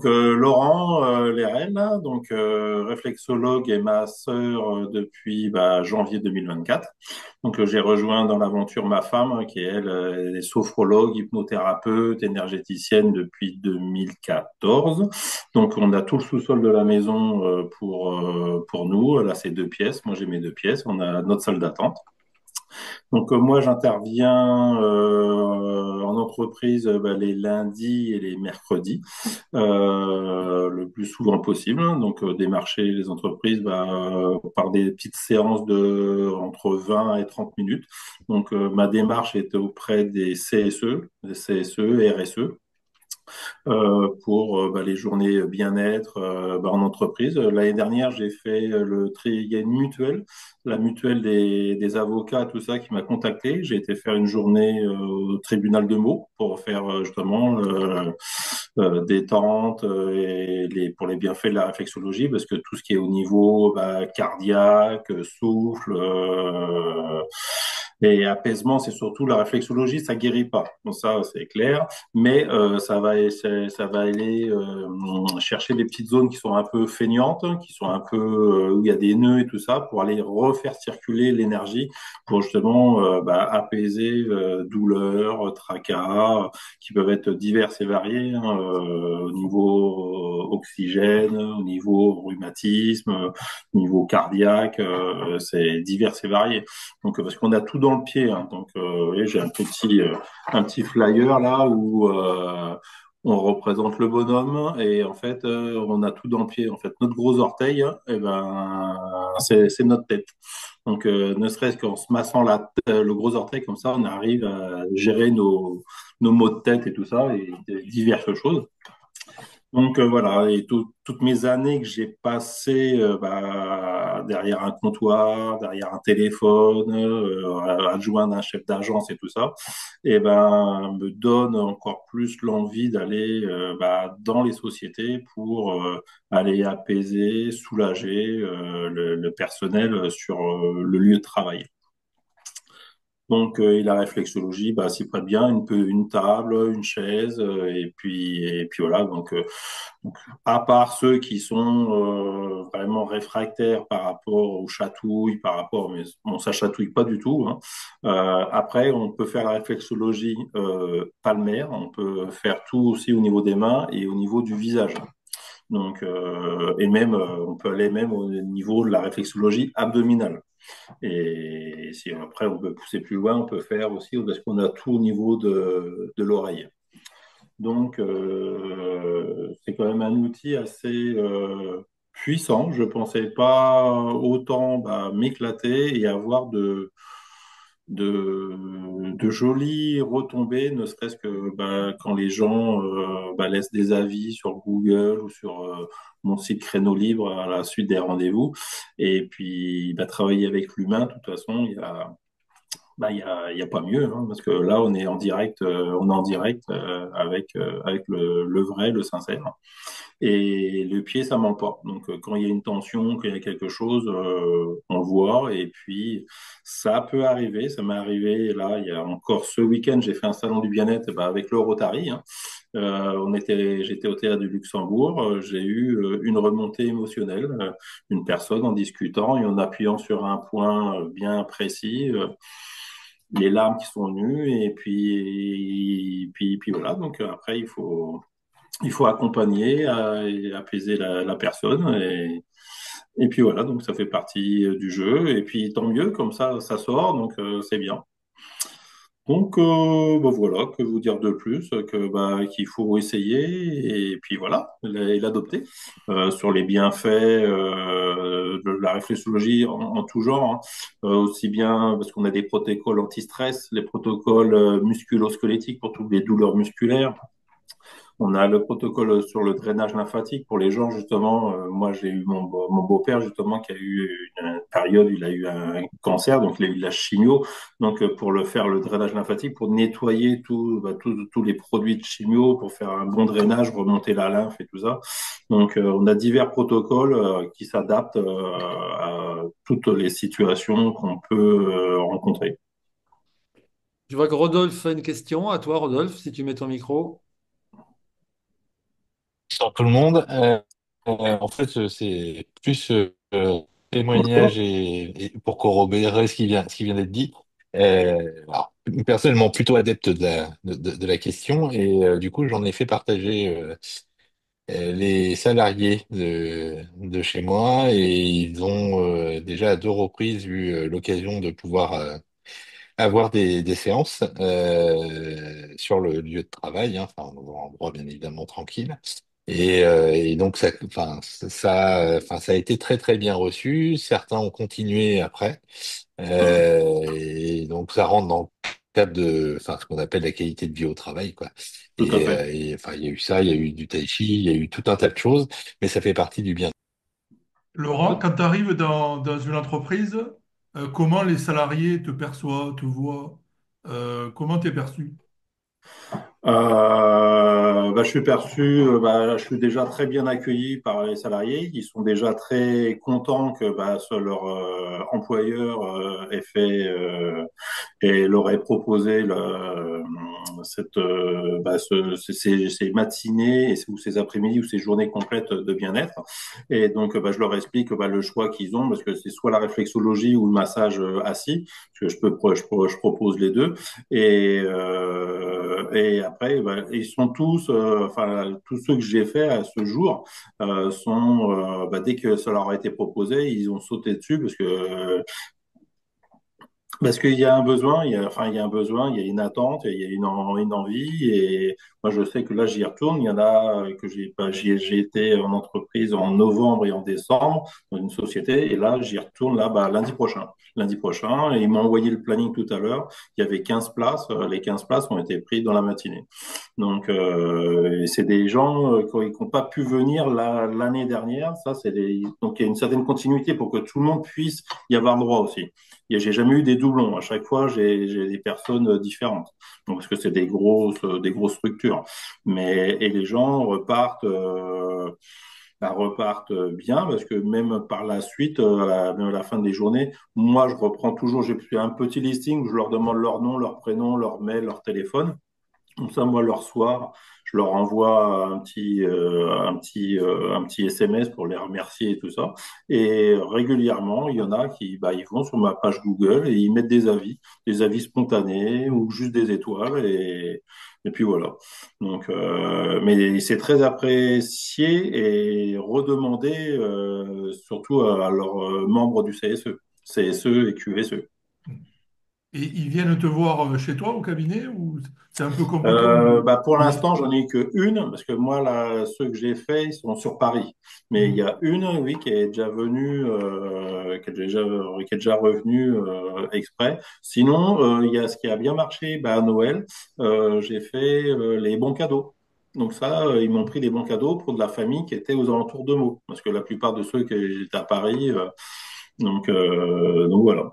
Laurent Lérel, là, réflexologue et ma sœur depuis janvier 2024. J'ai rejoint dans l'aventure ma femme, qui elle est sophrologue, hypnothérapeute, énergéticienne depuis 2014. Donc on a tout le sous-sol de la maison pour nous. Là c'est deux pièces. Moi j'ai mes deux pièces. On a notre salle d'attente. Moi, j'interviens en entreprise les lundis et les mercredis, le plus souvent possible. Démarcher les entreprises par des petites séances de entre 20 et 30 minutes. Ma démarche est auprès des CSE, RSE, pour les journées bien-être en entreprise. L'année dernière, j'ai fait il y a une mutuelle, la mutuelle des avocats, tout ça, qui m'a contacté. J'ai été faire une journée au tribunal de Meaux pour faire justement détente pour les bienfaits de la réflexologie, parce que tout ce qui est au niveau cardiaque, souffle, et apaisement, c'est surtout la réflexologie, ça guérit pas. Donc ça, c'est clair, mais ça va aller chercher des petites zones qui sont un peu feignantes, qui sont un peu où il y a des nœuds et tout ça, pour aller refaire circuler l'énergie, pour justement apaiser douleurs, tracas, qui peuvent être diverses et variées, hein, au niveau oxygène, au niveau rhumatisme, au niveau cardiaque, c'est divers et varié. Parce qu'on a tout dans le pied, hein. Vous voyez, j'ai un petit flyer là où on représente le bonhomme et en fait, on a tout dans le pied. En fait, notre gros orteil, c'est notre tête. Ne serait-ce qu'en se massant le gros orteil comme ça, on arrive à gérer nos maux de tête et tout ça et diverses choses. Voilà, et toutes mes années que j'ai passées derrière un comptoir, derrière un téléphone, adjoint d'un chef d'agence et tout ça, me donne encore plus l'envie d'aller dans les sociétés pour aller apaiser, soulager le personnel sur le lieu de travail. Et la réflexologie, s'y prête bien, une table, une chaise, et puis voilà. À part ceux qui sont vraiment réfractaires par rapport aux chatouilles, mais bon, ça chatouille pas du tout, hein. Après, on peut faire la réflexologie palmaire, on peut faire tout aussi au niveau des mains et au niveau du visage. Et même, on peut aller même au niveau de la réflexologie abdominale. Et si après on peut pousser plus loin, on peut faire aussi parce qu'on a tout au niveau de l'oreille. C'est quand même un outil assez puissant. Je pensais pas autant m'éclater et avoir de jolies retombées, ne serait-ce que quand les gens laissent des avis sur Google ou sur mon site Créneau Libre à la suite des rendez-vous. Et puis, travailler avec l'humain, de toute façon, il y a pas mieux, hein, parce que là, on est en direct avec le vrai, le sincère. Et le pied, ça ment pas. Quand il y a une tension, quand il y a quelque chose, on voit. Et puis, ça peut arriver. Ça m'est arrivé, là, il y a encore ce week-end, j'ai fait un salon du bien-être avec le Rotary, hein. J'étais au théâtre du Luxembourg. J'ai eu une remontée émotionnelle, une personne en discutant et en appuyant sur un point bien précis. Les larmes qui sont venues et puis voilà. Après il faut accompagner et apaiser la personne et puis voilà, donc ça fait partie du jeu et puis tant mieux, comme ça sort, c'est bien. Voilà, que vous dire de plus que qu'il faut essayer et puis voilà, et l'adopter sur les bienfaits de la réflexologie en tout genre, hein. Aussi bien parce qu'on a des protocoles anti-stress, les protocoles musculo-squelettiques pour toutes les douleurs musculaires. On a le protocole sur le drainage lymphatique pour les gens, justement. Moi, j'ai eu mon beau-père, justement, qui a eu une période, il a eu un cancer, donc il a eu de la chimio. Pour le drainage lymphatique, pour nettoyer tous les produits de chimio, pour faire un bon drainage, remonter la lymphe et tout ça. On a divers protocoles qui s'adaptent à toutes les situations qu'on peut rencontrer. Je vois que Rodolphe a une question. À toi, Rodolphe, si tu mets ton micro. Sur tout le monde. En fait, c'est plus témoignage et pour corroborer ce qui vient d'être dit. Alors, personnellement, plutôt adepte de la question et du coup, j'en ai fait partager les salariés de chez moi et ils ont déjà à deux reprises eu l'occasion de pouvoir avoir des séances sur le lieu de travail, hein, enfin, dans un endroit bien évidemment tranquille. Et donc ça a été très très bien reçu. Certains ont continué après, et donc ça rentre dans le cadre de, enfin, ce qu'on appelle la qualité de vie au travail, quoi. Tout à fait. Enfin, il y a eu ça, il y a eu du tai chi, il y a eu tout un tas de choses, mais ça fait partie du bien. Laurent, quand tu arrives dans une entreprise, comment les salariés te perçoivent, te voient, comment tu es perçu? Je suis perçu, je suis déjà très bien accueilli par les salariés. Ils sont déjà très contents que leur employeur ait fait et leur ait proposé ces matinées ou ces après-midi ou ces journées complètes de bien-être. Et donc, je leur explique le choix qu'ils ont parce que c'est soit la réflexologie ou le massage assis, parce que je propose les deux. Et après, ils sont tous, tous ceux que j'ai fait à ce jour dès que ça leur a été proposé, ils ont sauté dessus parce qu'il y a un besoin, il y a un besoin, il y a une attente, il y a une envie. Et moi, je sais que là, j'y retourne. Il y en a que j'ai été en entreprise en novembre et en décembre dans une société. Et là, j'y retourne là, lundi prochain. Lundi prochain. Et ils m'ont envoyé le planning tout à l'heure. Il y avait 15 places. Les 15 places ont été prises dans la matinée. Donc, et c'est des gens qui n'ont pas pu venir l'année dernière. Donc, il y a une certaine continuité pour que tout le monde puisse y avoir droit aussi. Et j'ai jamais eu des doublons. À chaque fois, j'ai des personnes différentes. Donc, parce que c'est des grosses structures. Et les gens repartent bien parce que même par la suite, même à la fin des journées, moi, je reprends toujours, j'ai un petit listing où je leur demande leur nom, leur prénom, leur mail, leur téléphone. Comme ça, moi, leur soir, je leur envoie un petit SMS pour les remercier et tout ça. Et régulièrement, il y en a ils vont sur ma page Google et ils mettent des avis spontanés ou juste des étoiles et puis voilà. Donc, mais c'est très apprécié et redemandé, surtout à leurs membres du CSE, CSE et QSE. Et ils viennent te voir chez toi au cabinet ou c'est un peu compliqué de... Pour de- l'instant, j'en ai que une, parce que moi, là, ceux que j'ai faits, ils sont sur Paris. Mais il y Hmm. a une, oui, qui est déjà venue, qui est déjà revenue exprès. Sinon, il y a ce qui a bien marché, à Noël, j'ai fait les bons cadeaux. Donc ça, ils m'ont pris des bons cadeaux pour de la famille qui était aux alentours de Meaux, parce que la plupart de ceux qui étaient à Paris, donc voilà.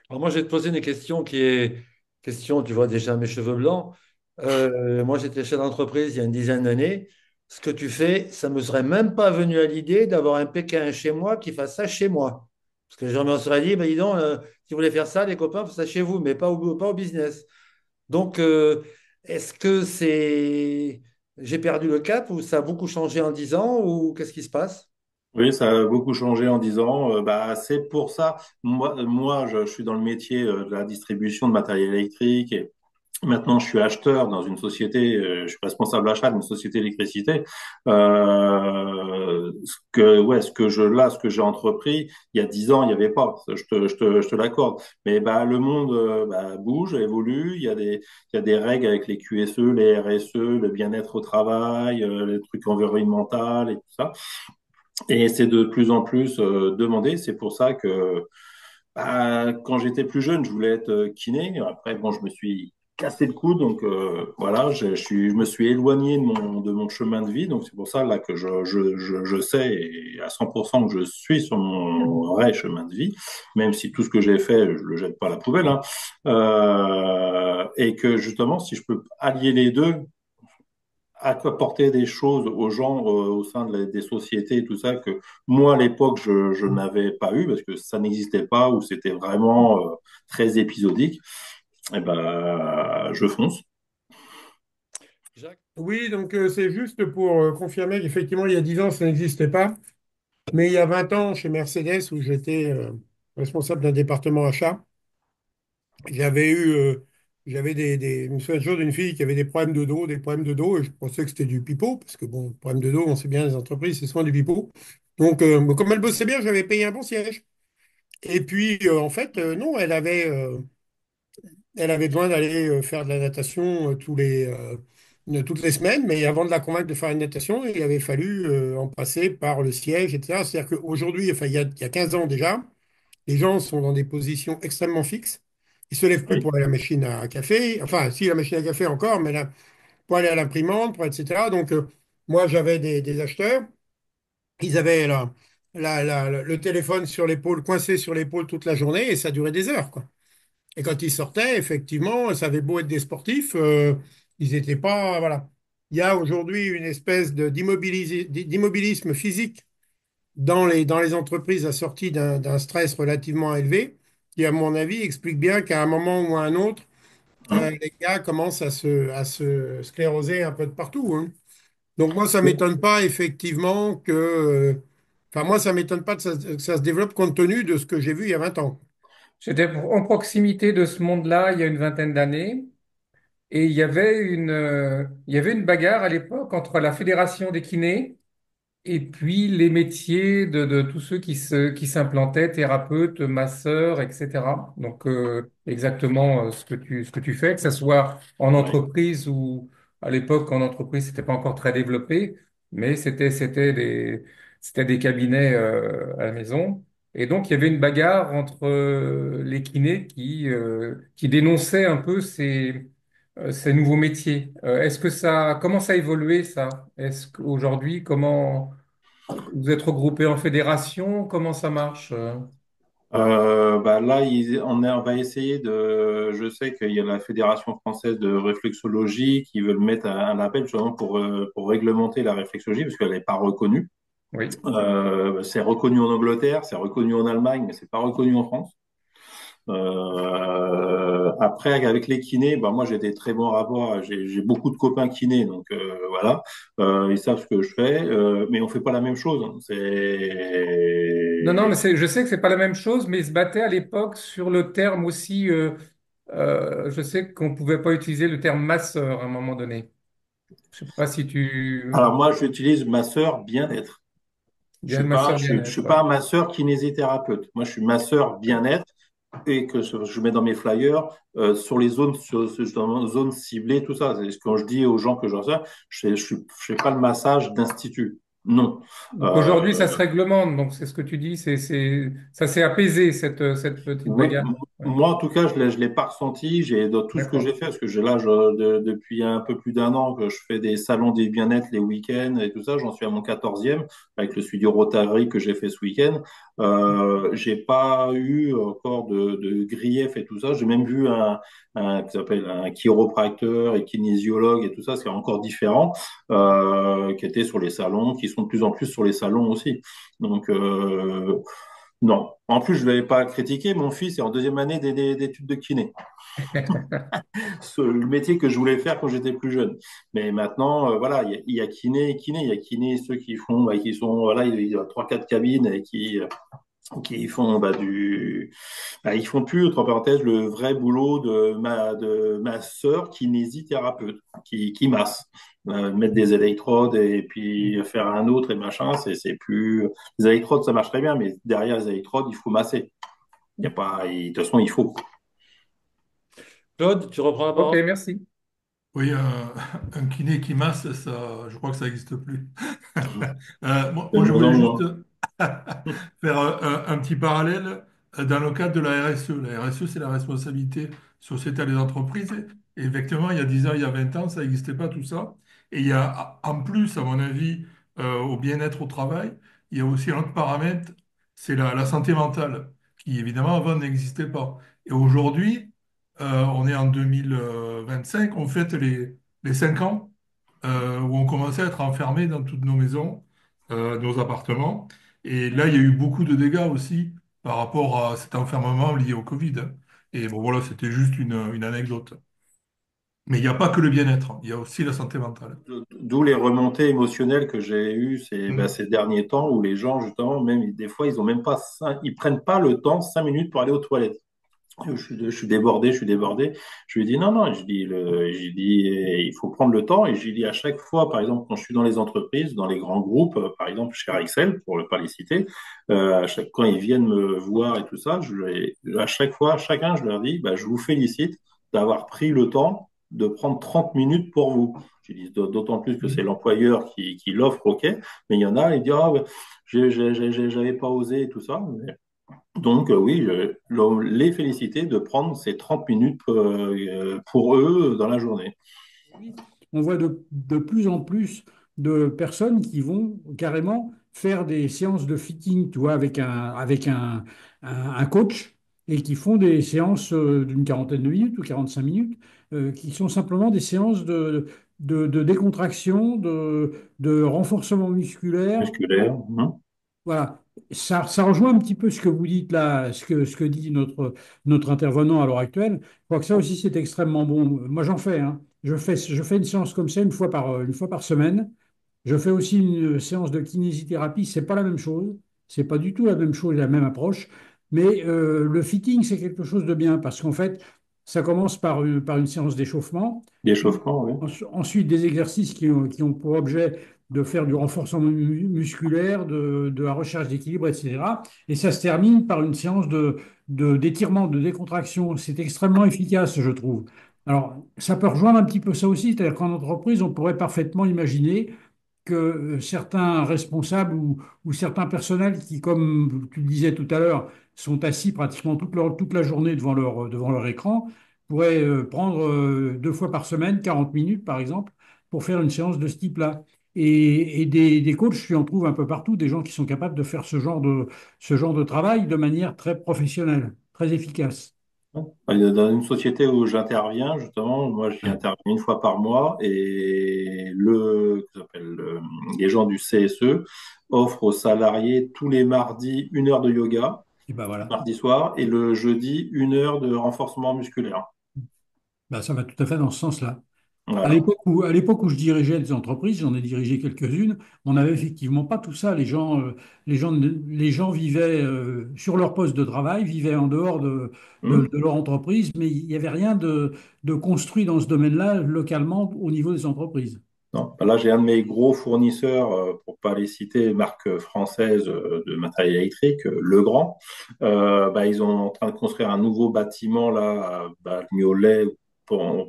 Alors moi, je vais te poser une question qui est question, tu vois déjà mes cheveux blancs. Moi, j'étais chef d'entreprise il y a une dizaine d'années. Ce que tu fais, ça me serait même pas venu à l'idée d'avoir un Pékin chez moi qui fasse ça chez moi. Parce que je me serais dit, dis donc, si vous voulez faire ça, les copains, faites ça chez vous, mais pas au business. Donc, est-ce que j'ai perdu le cap ou ça a beaucoup changé en 10 ans ou qu'est-ce qui se passe? Oui, ça a beaucoup changé en 10 ans. C'est pour ça. Moi, je suis dans le métier de la distribution de matériel électrique et maintenant, je suis acheteur dans une société. Je suis responsable achat d'une société d'électricité. Ce que j'ai entrepris il y a 10 ans, il n'y avait pas. Je te l'accorde. Mais le monde bouge, évolue. Il y a des règles avec les QSE, les RSE, le bien-être au travail, les trucs environnementaux et tout ça. Et c'est de plus en plus demandé. C'est pour ça que quand j'étais plus jeune, je voulais être kiné. Après, bon, je me suis cassé le cou, donc voilà, je me suis éloigné de mon chemin de vie. Donc c'est pour ça là que je sais et à 100% que je suis sur mon vrai chemin de vie, même si tout ce que j'ai fait, je le jette pas à la poubelle. Hein. Et que justement, si je peux allier les deux, apporter des choses aux gens au sein des sociétés et tout ça que moi à l'époque je n'avais pas eu parce que ça n'existait pas ou c'était vraiment très épisodique, et je fonce. Oui, donc c'est juste pour confirmer qu'effectivement, il y a 10 ans, ça n'existait pas. Mais il y a 20 ans, chez Mercedes, où j'étais responsable d'un département achat, j'avais eu, j'avais je me souviens toujours d'une fille qui avait des problèmes de dos, des problèmes de dos, et je pensais que c'était du pipeau, parce que bon, problème de dos, on sait bien, les entreprises, c'est souvent du pipeau. Donc, comme elle bossait bien, j'avais payé un bon siège. Et puis, en fait, non, elle avait besoin d'aller faire de la natation toutes les semaines, mais avant de la convaincre de faire une natation, il avait fallu en passer par le siège, etc. C'est-à-dire qu'aujourd'hui, enfin, il y a 15 ans déjà, les gens sont dans des positions extrêmement fixes. Ils se lèvent plus Oui, pour aller à la machine à café. Enfin, si la machine à café encore, mais là, pour aller à l'imprimante, pour, etc. Donc, moi, j'avais des acheteurs. Ils avaient le téléphone sur l'épaule, coincé sur l'épaule toute la journée, et ça durait des heures, quoi. Et quand ils sortaient, effectivement, ça avait beau être des sportifs, ils n'étaient pas. Voilà. Il y a aujourd'hui une espèce d'immobilisme physique dans les entreprises assorties d'un stress relativement élevé, qui, à mon avis, explique bien qu'à un moment ou à un autre, hein. les gars commencent à se scléroser un peu de partout, hein. Donc moi, ça Oui. m'étonne pas effectivement enfin moi, ça m'étonne pas que ça se développe compte tenu de ce que j'ai vu il y a 20 ans. J'étais en proximité de ce monde-là il y a une vingtaine d'années et il y avait une bagarre à l'époque entre la Fédération des kinés et puis les métiers de tous ceux qui s'implantaient, thérapeutes, masseurs, etc. Donc exactement ce que tu fais, que ce soit en Oui. entreprise ou à l'époque en entreprise, c'était pas encore très développé, mais c'était des cabinets à la maison. Et donc il y avait une bagarre entre les kinés qui dénonçaient un peu ces nouveaux métiers. Comment ça a évolué ça? Est-ce qu'aujourd'hui, comment vous êtes regroupé en fédération? Comment ça marche? Bah là, on va essayer de. Je sais qu'il y a la Fédération française de réflexologie qui veut mettre un appel justement pour réglementer la réflexologie parce qu'elle n'est pas reconnue. Oui. C'est reconnu en Angleterre, c'est reconnu en Allemagne, mais c'est pas reconnu en France. Après, avec les kinés, bah moi j'ai des très bons rapports. J'ai beaucoup de copains kinés, donc voilà, ils savent ce que je fais, mais on fait pas la même chose, hein. Non, non, C'est mais je sais que c'est pas la même chose, mais ils se battaient à l'époque sur le terme aussi. Je sais qu'on pouvait pas utiliser le terme masseur à un moment donné. Je sais pas si tu alors moi j'utilise ma sœur bien-être. bien masseur Je bien-être. suis Ouais. pas un masseur kinésithérapeute. Moi je suis masseur bien-être et que je mets dans mes flyers sur les zones, justement, zones ciblées, tout ça. Quand je dis aux gens que j'en sais, je fais pas le massage d'institut. Non. Donc Euh, aujourd'hui, ça se réglemente. Donc c'est ce que tu dis, ça s'est apaisé cette petite Oui, bagarre. Ouais. moi en tout cas, je l'ai pas ressenti. J'ai dans tout ce que j'ai D'accord. fait, parce que depuis un peu plus d'un an que je fais des salons des bien-être les week-ends et tout ça. J'en suis à mon 14e avec le studio Rotary que j'ai fait ce week-end. J'ai pas eu encore de grief et tout ça. J'ai même vu un qui s'appelle un chiropracteur et kinésiologue et tout ça, c'est encore différent, qui était sur les salons, qui sont de plus en plus sur les salons aussi. Donc non. En plus, je ne l'avais pas critiqué. Mon fils est en deuxième année d'études de kiné. Le métier que je voulais faire quand j'étais plus jeune. Mais maintenant, voilà, il y a kiné et kiné. Il y a kiné, ceux qui font, bah, qui sont, voilà, il y a trois, quatre cabines et qui font ils font plus, entre parenthèses, le vrai boulot de ma sœur kinésithérapeute, qui masse. Mettre des électrodes et puis faire un autre et machin, c'est plus. Les électrodes, ça marche très bien, mais derrière les électrodes, il faut masser. Il y a pas, de toute façon, il faut. Claude, tu reprends la Ok, parole? merci. Oui, un kiné qui masse, ça, je crois que ça n'existe plus. De Je moins voulais en juste moins. faire un petit parallèle dans le cadre de la RSE. La RSE, c'est la responsabilité sociétale des entreprises. Et effectivement, il y a 10 ans, il y a 20 ans, ça n'existait pas tout ça. Et il y a, en plus, à mon avis, au bien-être au travail, il y a aussi un autre paramètre, c'est la santé mentale, qui évidemment avant n'existait pas. Et aujourd'hui, on est en 2025, on fête les 5 ans où on commençait à être enfermé dans toutes nos maisons, nos appartements. Et là, il y a eu beaucoup de dégâts aussi par rapport à cet enfermement lié au Covid, hein. Et bon, voilà, c'était juste une anecdote. Mais il n'y a pas que le bien-être, il y a aussi la santé mentale. D'où les remontées émotionnelles que j'ai eues Mm. ces derniers temps où les gens, justement, même des fois, ils ont même pas ils prennent pas le temps, 5 minutes pour aller aux toilettes. Je suis débordé, je suis débordé. Je lui dis non, non, je dis, il faut prendre le temps. Et je lui dis à chaque fois, par exemple, quand je suis dans les entreprises, dans les grands groupes, par exemple chez Rexel, pour ne pas les citer, quand ils viennent me voir et tout ça, à chaque fois, chacun, je leur dis, bah, je vous félicite d'avoir pris le temps de prendre 30 minutes pour vous. Je dis d'autant plus que c'est Mm. l'employeur qui l'offre, ok, mais il y en a, ils disent, ah, ouais, j'avais pas osé et tout ça. Donc, oui, les féliciter de prendre ces 30 minutes pour eux dans la journée. Oui, on voit de plus en plus de personnes qui vont carrément faire des séances de fitting, tu vois, avec un coach et qui font des séances d'une quarantaine de minutes ou 45 minutes, qui sont simplement des séances de décontraction, de renforcement musculaire. Musculaire. Voilà, ça rejoint un petit peu ce que vous dites là, ce que dit notre intervenant à l'heure actuelle. Je crois que ça aussi, c'est extrêmement bon. Moi, j'en fais, hein. Je fais une séance comme ça une fois par semaine. Je fais aussi une séance de kinésithérapie. C'est pas la même chose. C'est pas du tout la même chose, la même approche. Mais le fitting, c'est quelque chose de bien parce qu'en fait, ça commence par une séance d'échauffement. L'échauffement, oui. Ensuite, des exercices qui ont pour objet de faire du renforcement musculaire, de la recherche d'équilibre, etc. Et ça se termine par une séance d'étirement, de décontraction. C'est extrêmement efficace, je trouve. Alors, ça peut rejoindre un petit peu ça aussi, c'est-à-dire qu'en entreprise, on pourrait parfaitement imaginer que certains responsables ou certains personnels qui, comme tu le disais tout à l'heure, sont assis pratiquement toute la journée devant leur écran, pourraient prendre 2 fois par semaine, 40 minutes par exemple, pour faire une séance de ce type-là. Et des coachs, tu en trouves un peu partout, des gens qui sont capables de faire ce genre de travail de manière très professionnelle, très efficace. Dans une société où j'interviens, justement, moi j'y Ouais. interviens une fois par mois et les gens du CSE offrent aux salariés tous les mardis 1 heure de yoga, Et ben voilà. mardi soir, et le jeudi 1 heure de renforcement musculaire. Ben, ça va tout à fait dans ce sens-là. À Voilà. l'époque où je dirigeais des entreprises, j'en ai dirigé quelques-unes, on n'avait effectivement pas tout ça. Les gens vivaient sur leur poste de travail, vivaient en dehors de leur entreprise, mais il n'y avait rien de construit dans ce domaine-là localement au niveau des entreprises. Non. Là, j'ai un de mes gros fournisseurs, pour pas les citer, marque française de matériel électrique, Legrand. Bah, ils sont en train de construire un nouveau bâtiment là, à Bagnolet ou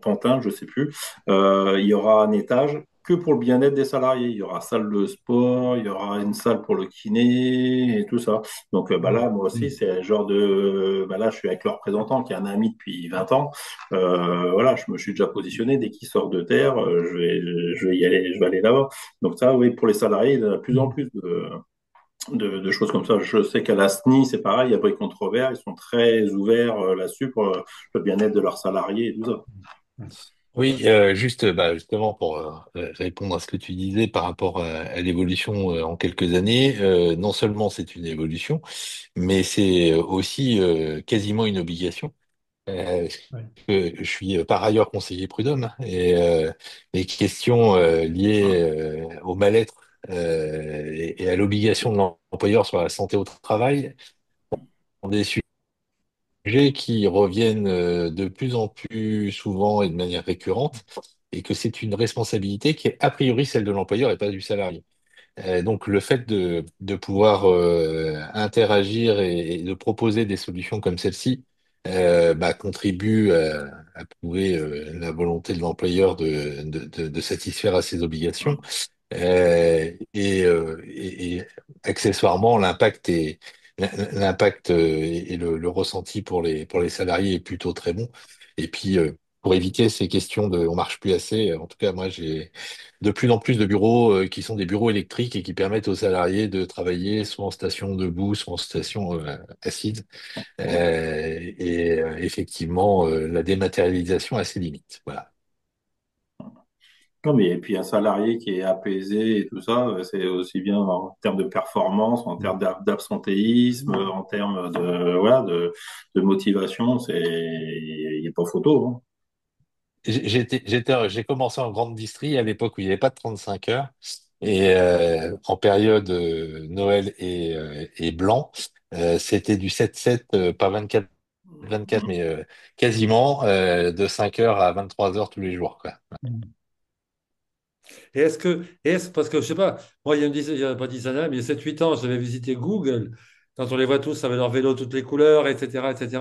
Pantin, je sais plus. Il y aura un étage que pour le bien-être des salariés. Il y aura salle de sport, il y aura une salle pour le kiné et tout ça. Donc bah, là, moi aussi, Mm. c'est le genre de... Bah, là, je suis avec le représentant qui est un ami depuis 20 ans. Voilà, je me suis déjà positionné. Dès qu'il sort de terre, je vais y aller, je vais aller là-bas. Donc ça, oui, pour les salariés, il y a de plus en Mm. plus de choses comme ça. Je sais qu'à la SNI, c'est pareil, il y a Bric Contrevert, ils sont très ouverts là-dessus pour le bien-être de leurs salariés et tout ça. Oui, juste bah, justement pour répondre à ce que tu disais par rapport à l'évolution en quelques années, non seulement c'est une évolution, mais c'est aussi quasiment une obligation. Ouais. Je suis par ailleurs conseiller prud'homme et les questions liées au mal-être et à l'obligation de l'employeur sur la santé au travail sont des sujets qui reviennent de plus en plus souvent et de manière récurrente, et que c'est une responsabilité qui est a priori celle de l'employeur et pas du salarié. Donc le fait de pouvoir interagir et de proposer des solutions comme celle-ci bah, contribue à prouver la volonté de l'employeur de satisfaire à ses obligations. Et accessoirement, l'impact et le ressenti pour les salariés est plutôt très bon. Et puis, pour éviter ces questions de on marche plus assez, en tout cas, moi, j'ai de plus en plus de bureaux qui sont des bureaux électriques et qui permettent aux salariés de travailler soit en station debout, soit en station assise. Effectivement, la dématérialisation a ses limites. Voilà. Non, mais et puis un salarié qui est apaisé et tout ça, c'est aussi bien en termes de performance, en termes d'absentéisme, en termes de, voilà, de motivation, il n'y a pas photo, hein. j'ai commencé en grande distrie à l'époque où il n'y avait pas de 35 heures. Et en période Noël et blanc, c'était du 7-7, pas 24, mais quasiment de 5 heures à 23 heures tous les jours, quoi. Parce que je sais pas, moi il y a pas 10 années, mais il y a 7-8 ans, j'avais visité Google. Quand on les voit tous avec leur vélo toutes les couleurs, etc., etc.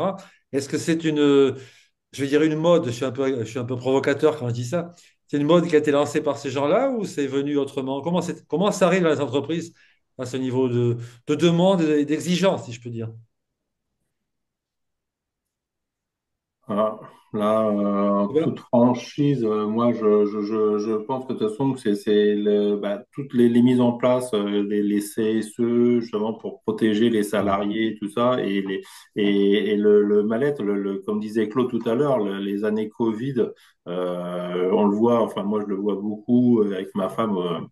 Est-ce que c'est je vais dire une mode, je suis un peu provocateur quand je dis ça. C'est une mode qui a été lancée par ces gens-là ou c'est venu autrement? Comment ça arrive dans les entreprises à ce niveau de demande et d'exigence, si je peux dire? Voilà. Là, en Tu vois. toute franchise, moi, je pense que de toute façon, que toutes les mises en place, les CSE, justement, pour protéger les salariés, tout ça, et le mal-être, comme disait Claude tout à l'heure, les années Covid, on le voit, enfin, moi, je le vois beaucoup avec ma femme.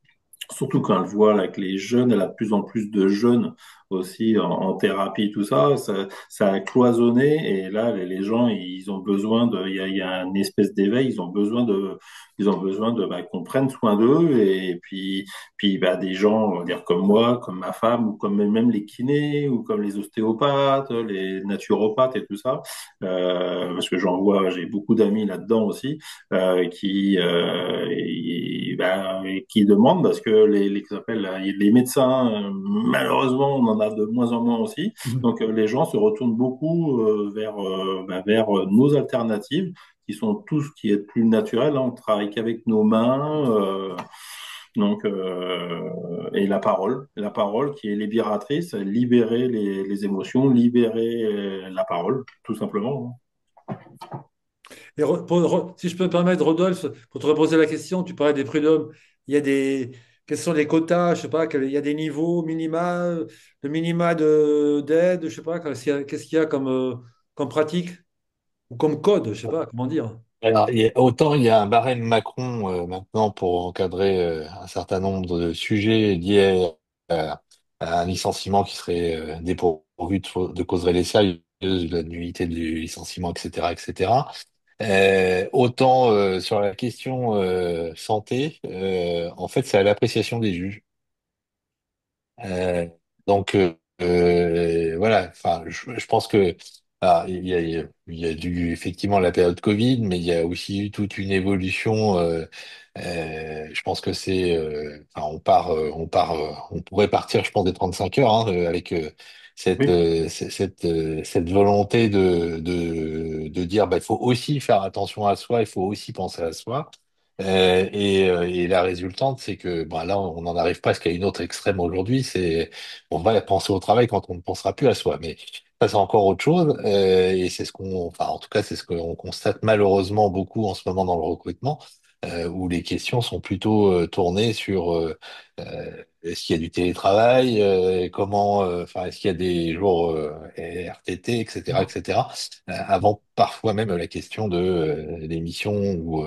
Surtout quand elle voit là, que les jeunes, elle a de plus en plus de jeunes aussi en thérapie, tout ça, ça a cloisonné et là, les gens, ils ont besoin il y a une espèce d'éveil, ils ont besoin de qu'on prenne soin d'eux et puis bah, des gens, on va dire comme moi, comme ma femme ou comme même les kinés ou comme les ostéopathes, les naturopathes et tout ça, parce que j'en vois, j'ai beaucoup d'amis là-dedans aussi qui demandent parce que qu'ils appellent, les médecins, malheureusement, on en a de moins en moins aussi. Donc, les gens se retournent beaucoup vers nos alternatives qui sont tout ce qui est plus naturel. Hein. On travaille qu'avec nos mains. Et la parole qui est libératrice, libérer les émotions, libérer la parole, tout simplement. Si je peux me permettre, Rodolphe, pour te reposer la question, tu parlais des prud'hommes. Il y a des, quels sont les quotas? Je sais pas, il y a des niveaux minima, le minima d'aide, je sais pas, qu'est-ce qu'il y a comme pratique ou comme code, je sais pas, comment dire. Alors, autant il y a un barème Macron maintenant pour encadrer un certain nombre de sujets liés à un licenciement qui serait dépourvu de causes réelles et sérieuses, de la nullité du licenciement, etc., etc. Autant sur la question santé, en fait, c'est à l'appréciation des juges. Euh, voilà, enfin, je pense que il y a du effectivement la période Covid, mais il y a aussi eu toute une évolution. Je pense que enfin, on pourrait partir, je pense, des 35 heures hein, avec Oui. cette volonté de dire, bah, il faut aussi faire attention à soi, il faut aussi penser à soi. Et la résultante, c'est que bah, là, on en arrive presque à une autre extrême aujourd'hui. C'est on va penser au travail quand on ne pensera plus à soi. Mais ça, c'est encore autre chose. Et c'est enfin, en tout cas, c'est ce qu'on constate malheureusement beaucoup en ce moment dans le recrutement, où les questions sont plutôt tournées sur est-ce qu'il y a du télétravail, comment, enfin, est-ce qu'il y a des jours RTT, etc., etc. Avant parfois même la question de l'émission ou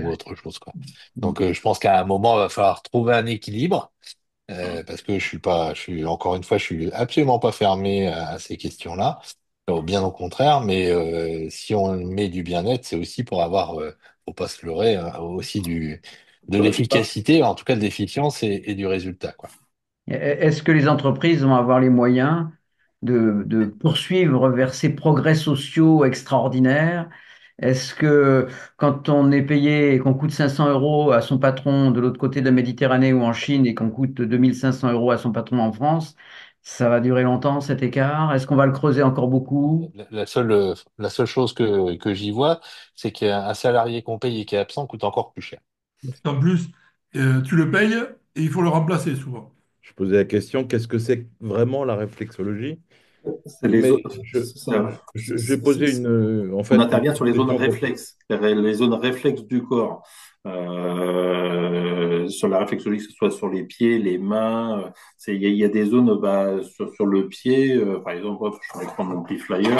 autre chose, quoi. Donc, je pense qu'à un moment, il va falloir trouver un équilibre, parce que je suis, encore une fois, je suis absolument pas fermé à ces questions-là, bien au contraire, mais si on met du bien-être, c'est aussi pour avoir, faut pas se leurrer, hein, aussi de l'efficacité, en tout cas de l'efficience et du résultat, quoi. Est-ce que les entreprises vont avoir les moyens de poursuivre vers ces progrès sociaux extraordinaires? Est-ce que quand on est payé et qu'on coûte 500 euros à son patron de l'autre côté de la Méditerranée ou en Chine et qu'on coûte 2500 euros à son patron en France, ça va durer longtemps cet écart? Est-ce qu'on va le creuser encore beaucoup? La seule chose que j'y vois, c'est qu'un salarié qu'on paye et qui est absent coûte encore plus cher. En plus, tu le payes et il faut le remplacer souvent. Je posais la question, qu'est-ce que c'est vraiment la réflexologie? C'est les Mais zones, je vais poser en on fait, intervient sur les zones question réflexes, les zones réflexes du corps. Sur la réflexologie, que ce soit sur les pieds, les mains, il y a des zones sur le pied, par exemple, hop, je vais prendre mon petit flyer.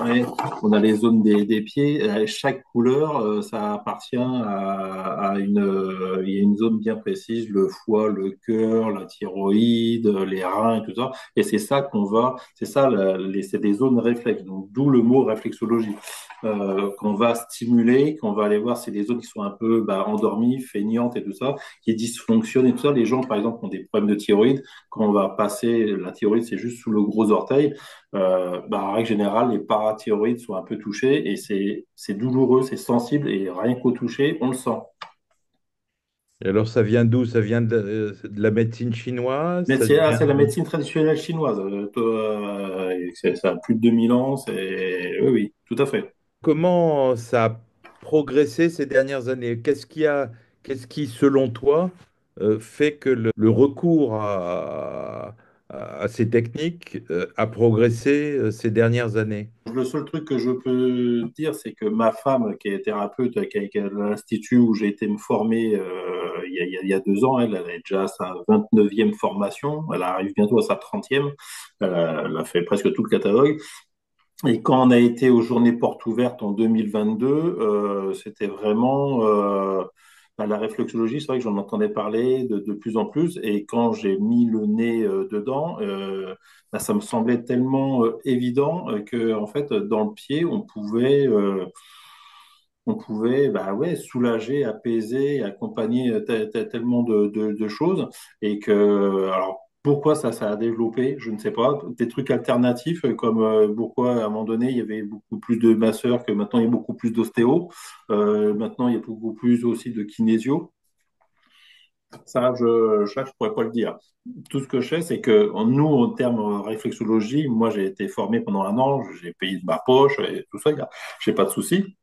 Ouais, on a les zones des pieds. Chaque couleur, ça appartient à une, il y a une zone bien précise, le foie, le cœur, la thyroïde, les reins et tout ça. Et c'est ça qu'on va, c'est ça, c'est des zones réflexes. Donc, d'où le mot réflexologie. Qu'on va stimuler, qu'on va aller voir, c'est des zones qui sont un peu endormies, feignantes et tout ça, qui dysfonctionnent et tout ça. Les gens, par exemple, ont des problèmes de thyroïde. Quand on va passer, la thyroïde, c'est juste sous le gros orteil. En règle générale, les parathyroïdes sont un peu touchés et c'est douloureux, c'est sensible et rien qu'au toucher, on le sent. Et alors, ça vient d'où? Ça vient de la médecine chinoise? Mais Ça c'est vient la médecine traditionnelle chinoise. Ça a plus de 2000 ans. Oui, oui, tout à fait. Comment ça a progressé ces dernières années? Qu'est-ce qui, selon toi, fait que le recours à ces techniques, a progressé, ces dernières années? Le seul truc que je peux dire, c'est que ma femme, qui est thérapeute, qui est à l'institut où j'ai été me former il y a 2 ans, elle est déjà à sa 29e formation. Elle arrive bientôt à sa 30e. Elle a fait presque tout le catalogue. Et quand on a été aux Journées Portes Ouvertes en 2022, c'était vraiment la réflexologie. C'est vrai que j'en entendais parler de plus en plus. Et quand j'ai mis le nez dedans, ça me semblait tellement évident que, en fait, dans le pied, on pouvait ouais, soulager, apaiser, accompagner tellement de choses. Et que, alors, pourquoi ça a développé, je ne sais pas. Des trucs alternatifs, comme pourquoi à un moment donné, il y avait beaucoup plus de masseurs, que maintenant il y a beaucoup plus d'ostéo. Maintenant, il y a beaucoup plus aussi de kinésio. Je pourrais pas le dire. Tout ce que je sais, c'est que nous, en termes réflexologie, moi, j'ai été formé pendant un an, j'ai payé de ma poche et tout ça, j'ai pas de souci.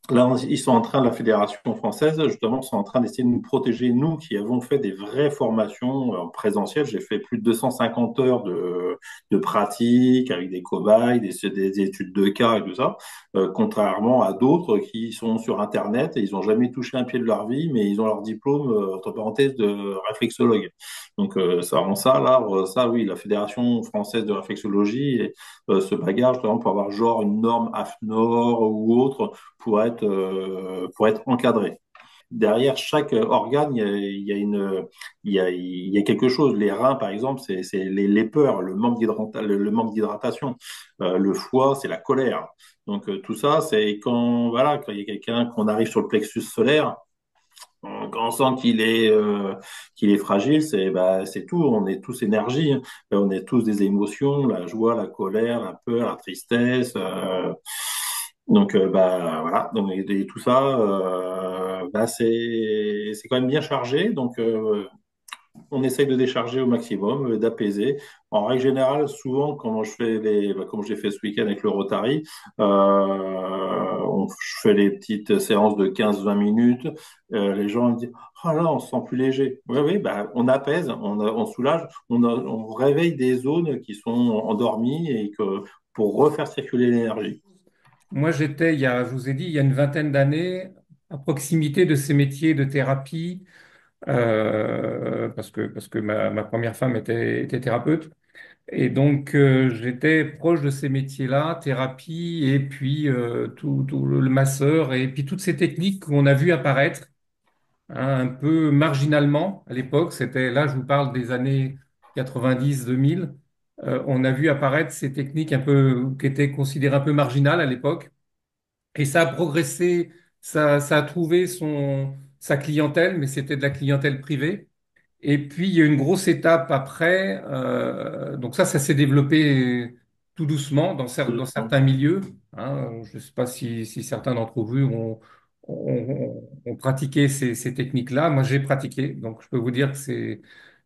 Là, ils sont en train, la Fédération française, justement, sont en train d'essayer de nous protéger, nous qui avons fait des vraies formations en présentiel. J'ai fait plus de 250 heures de pratique avec des cobayes, des études de cas et tout ça, contrairement à d'autres qui sont sur Internet et ils n'ont jamais touché un pied de leur vie, mais ils ont leur diplôme, entre parenthèses, de réflexologue. Donc, ça rend ça, là, ça, oui, la Fédération française de réflexologie se bagarre justement pour avoir genre une norme AFNOR ou autre pour être encadré. Derrière chaque organe, il y a quelque chose. Les reins, par exemple, c'est les peurs, le manque d'hydratation. Le foie, c'est la colère. Donc tout ça, c'est quand il y a quelqu'un, qu'on arrive sur le plexus solaire, quand on sent qu'il est fragile, c'est tout. On est tous énergie, hein. On est tous des émotions, la joie, la colère, la peur, la tristesse. Donc voilà. Donc et tout ça, c'est quand même bien chargé. Donc on essaye de décharger au maximum, d'apaiser. En règle générale, souvent, quand je fais comme j'ai fait ce week-end avec le Rotary, je fais les petites séances de 15-20 minutes. Les gens me disent, oh là, on se sent plus léger. Oui, oui, on apaise, on soulage, on réveille des zones qui sont endormies et que pour refaire circuler l'énergie. Moi, je vous ai dit, il y a une vingtaine d'années, à proximité de ces métiers de thérapie, parce que ma première femme était thérapeute. Et donc, j'étais proche de ces métiers-là, thérapie, et puis tout le masseur, et puis toutes ces techniques qu'on a vues apparaître, hein, un peu marginalement à l'époque. C'était là, je vous parle des années 90-2000. On a vu apparaître ces techniques un peu qui étaient considérées un peu marginales à l'époque. Et ça a progressé, ça a trouvé sa clientèle, mais c'était de la clientèle privée. Et puis, il y a une grosse étape après. Donc ça s'est développé tout doucement dans certains milieux, hein. Je ne sais pas si certains d'entre vous ont pratiqué ces techniques-là. Moi, j'ai pratiqué, donc je peux vous dire que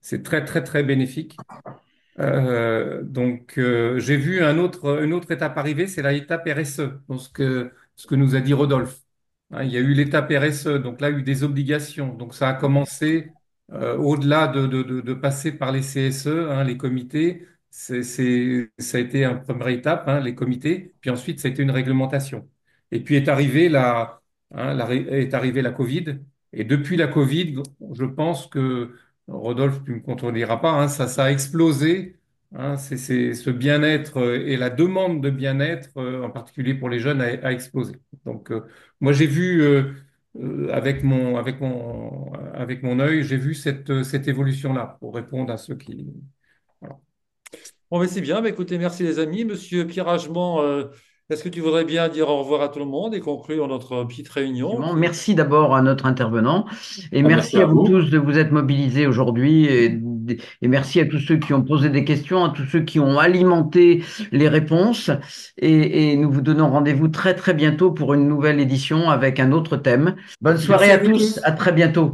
c'est très, très, très bénéfique. J'ai vu une autre étape arriver, c'est la étape RSE. Donc, ce que nous a dit Rodolphe. Hein, il y a eu l'étape RSE, donc là, il y a eu des obligations. Donc, ça a commencé au-delà de passer par les CSE, hein, les comités. Ça a été une première étape, hein, les comités. Puis ensuite, ça a été une réglementation. Et puis est arrivée la Covid. Et depuis la Covid, je pense que Rodolphe, tu me contrediras pas, hein, ça a explosé Hein, c'est ce bien-être et la demande de bien-être, en particulier pour les jeunes, a explosé. Donc, moi, j'ai vu avec mon œil, j'ai vu cette évolution-là pour répondre à ceux qui. Voilà. Bon, mais c'est bien. Bah, écoutez, merci les amis. Monsieur Pierre Agement, est-ce que tu voudrais bien dire au revoir à tout le monde et conclure notre petite réunion? Effectivement. Merci d'abord à notre intervenant et Ah, merci merci à à vous vous. tous de vous être mobilisés aujourd'hui et merci à tous ceux qui ont posé des questions, à tous ceux qui ont alimenté les réponses et nous vous donnons rendez-vous très très bientôt pour une nouvelle édition avec un autre thème. Bonne soirée Merci à à vous tous, tous. à très bientôt.